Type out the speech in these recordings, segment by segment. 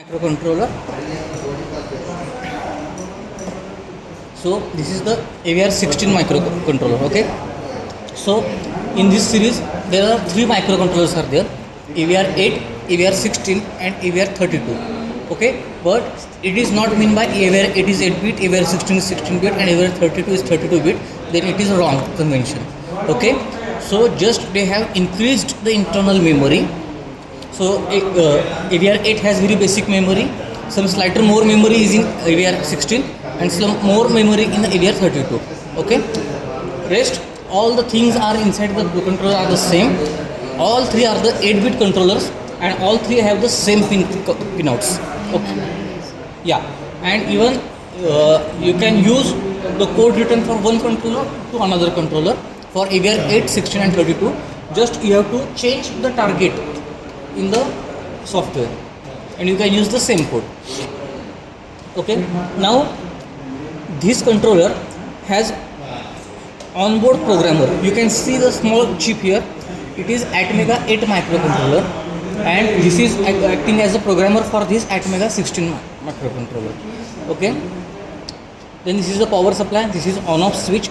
microcontroller. So this is the AVR16 microcontroller. Okay. So in this series there are three microcontrollers are there: AVR8, AVR16, and AVR32. Okay, but it is not mean by AVR8 is 8-bit, AVR16 is 16-bit, and AVR32 is 32-bit. Then it is wrong convention. Okay, so just they have increased the internal memory. So AVR8 has very basic memory. Some slightly more memory is in AVR16 and some more memory in the AVR32. Okay. Rest all the things are inside the controller are the same. All three are the 8-bit controllers and all three have the same pinouts. Okay. Yeah. And even you can use the code written for one controller to another controller for AVR8, 16 and 32. Just you have to change the target in the software and you can use the same code. Okay, now this controller has onboard programmer. You can see the small chip here. It is Atmega 8 microcontroller and this is acting as a programmer for this Atmega 16 microcontroller. Okay, then this is the power supply. This is on off switch.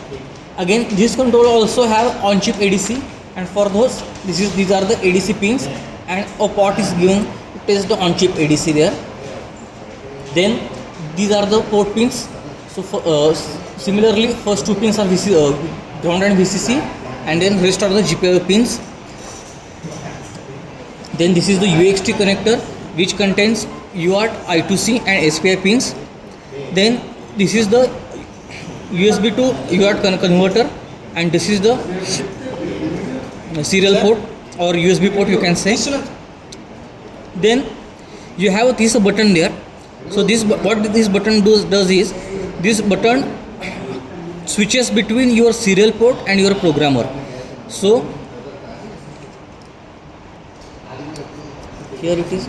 Again this controller also have on chip ADC, and for those these are the ADC pins and a port is given to test the on-chip ADC there. Then these are the port pins. So similarly first two pins are ground and VCC, and then rest are the GPIO pins. Then this is the UXT connector which contains UART, I2C and SPI pins. Then this is the USB to UART converter, and this is the serial port or USB port you can say. Then you have this button there. So this what this button does is this button switches between your serial port and your programmer. So here it is.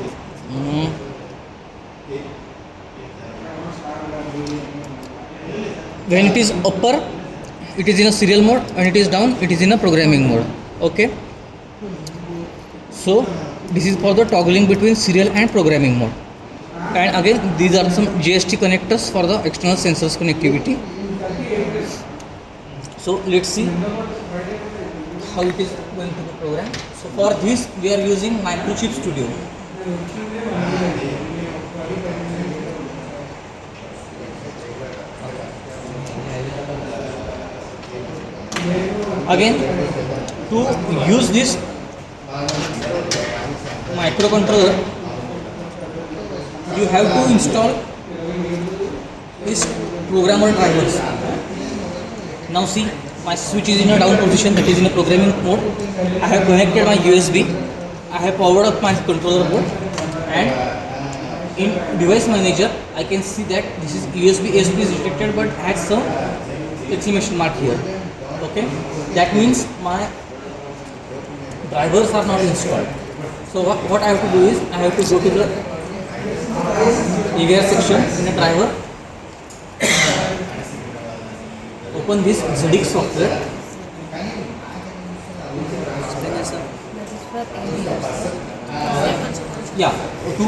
When it is upper, it is in a serial mode, and it is down, it is in a programming mode. Okay. So this is for the toggling between serial and programming mode. And again these are some JST connectors for the external sensors connectivity. So let's see how it is going to be programmed. So for this we are using Microchip Studio. Again, to use this microcontroller, you have to install this programmer drivers. Now see, my switch is in a down position, that is in a programming mode. I have connected my USB. I have powered up my controller board, and in device manager I can see that this is USB ASP is detected but has some exclamation mark here. Okay, that means my drivers are not installed. So what I have to do is I have to go to the AVR section in a driver, open this ZX software. Yeah, to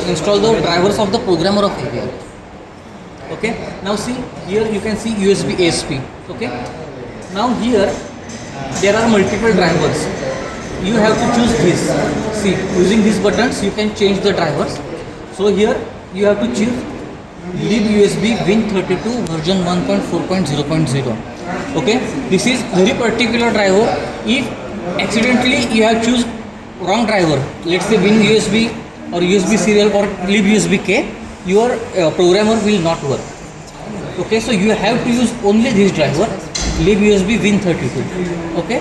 install the drivers of the programmer of AVR. Okay, now see here you can see USB ASP. Okay, now here there are multiple drivers. You have to choose this. See, using these buttons you can change the drivers. So here you have to choose libUSB Win32 version 1.4.0.0. Okay, this is very particular driver. If accidentally you have choose wrong driver, let's say WinUSB or USB serial or libUSB K, your programmer will not work. Okay, so you have to use only this driver, libUSB Win32. Okay.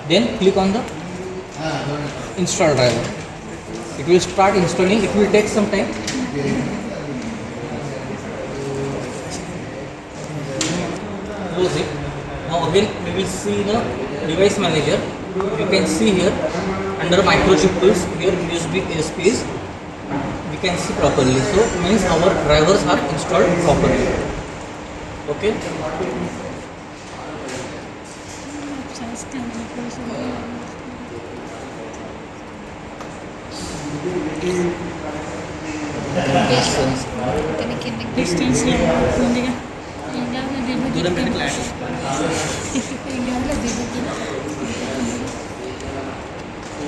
Then click on the install driver. It will start installing. It will take some time. Close it. Now again we will see the device manager. You can see here under microchip tools, here USB ASP is we can see properly. So means our drivers are installed properly. Okay. Distance ఉందిగా ఇంకా దూరం పెట్టి clarity ఇంకా దిగుతుంది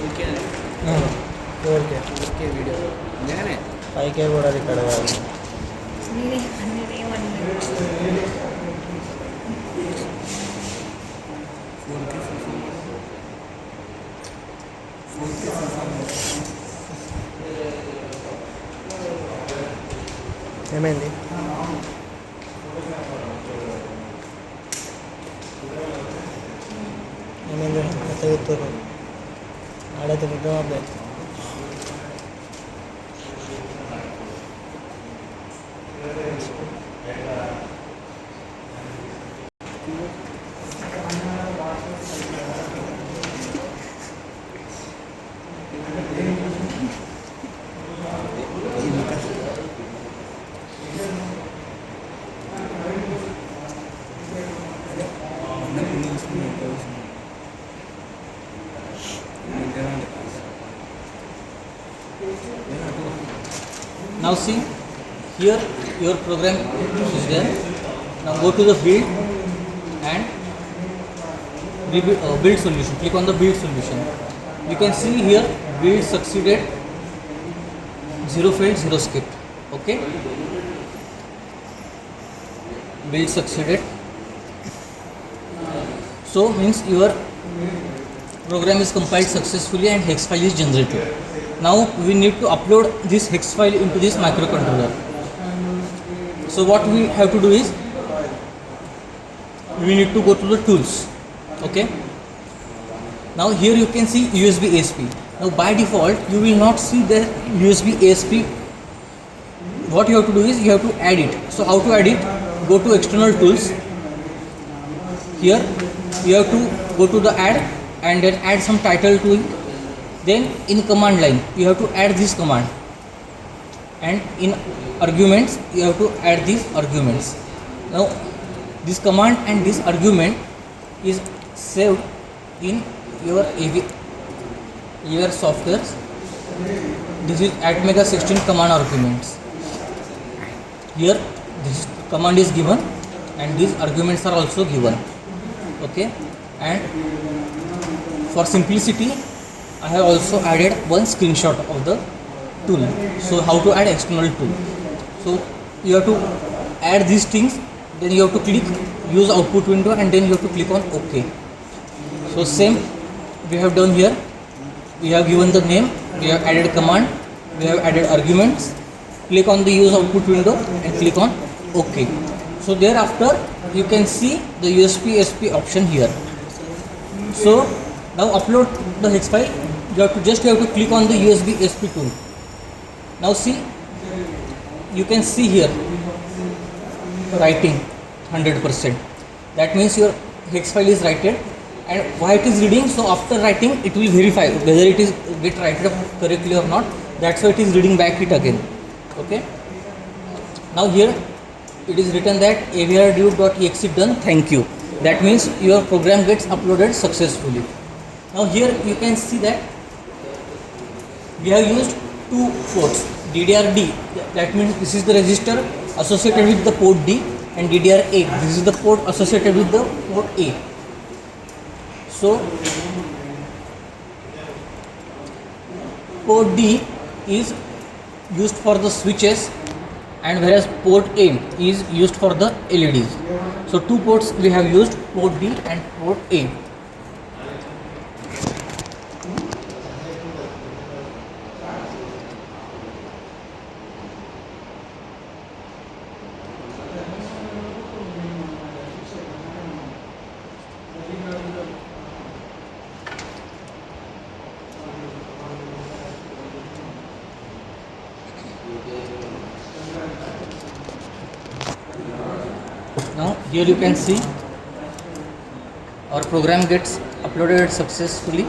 okay okay video నిజంగానే పైకే కూడా ఇక్కడ కాదు. ఏమైంది? ఏమైంది? ఎంత చెప్తారు ఆడైతే నిద్ర అబ్బాయి. Now see, here your program is there. Now go to the build and build solution. Click on the build solution. You can see here build succeeded, 0 failed, 0 skipped. Okay. Build succeeded. So means your program is compiled successfully and hex file is generated. Now we need to upload this hex file into this microcontroller. So what we have to do is we need to go to the tools. Okay. Now here you can see USB ASP. Now by default you will not see the USB ASP. What you have to do is you have to add it. So how to add it? Go to external tools. Here you have to go to the add and then add some title to it. Then in command line you have to add this command, and in arguments you have to add these arguments. Now this command and this argument is saved in your softwares. This is Atmega 16 command arguments. Here this command is given and these arguments are also given. Okay, and for simplicity I have also added one screenshot of the tool. So how to add external tool? So you have to add these things, then you have to click use output window and then you have to click on OK. So same we have done here. We have given the name, we have added command, we have added arguments. Click on the use output window and click on OK. So thereafter you can see the USB SP option here. So now upload the hex file. You have to click on the USB SP tool. Now see, you can see here writing 100%. That means your hex file is written, and why it is reading? So after writing it will verify whether it is get written up correctly or not. That's why it is reading back it again. Okay. Now here it is written that avrdue.exe done, thank you. That means your program gets uploaded successfully. Now here you can see that we have used two ports, DDR-D, that means this is the register associated with the port D, and DDR-A, this is the port associated with the port A. So port D is used for the switches, and whereas port A is used for the LEDs. So two ports we have used, port D and port A. Now here you can see our program gets uploaded successfully,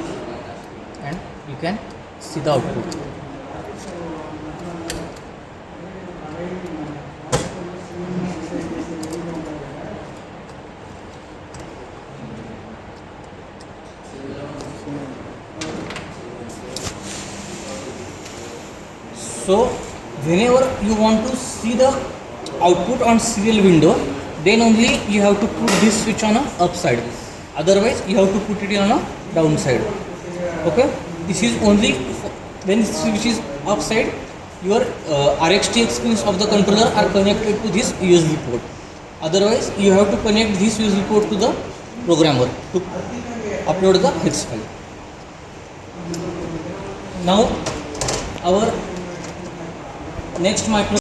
and you can see the output. So whenever you want to see the output on serial window, then only you have to put this switch on a upside, otherwise you have to put it on a downside. Okay, this is only when the switch is upside, your RxTX pins of the controller are connected to this USB port, otherwise you have to connect this USB port to the programmer to upload the hex file. Now our next micro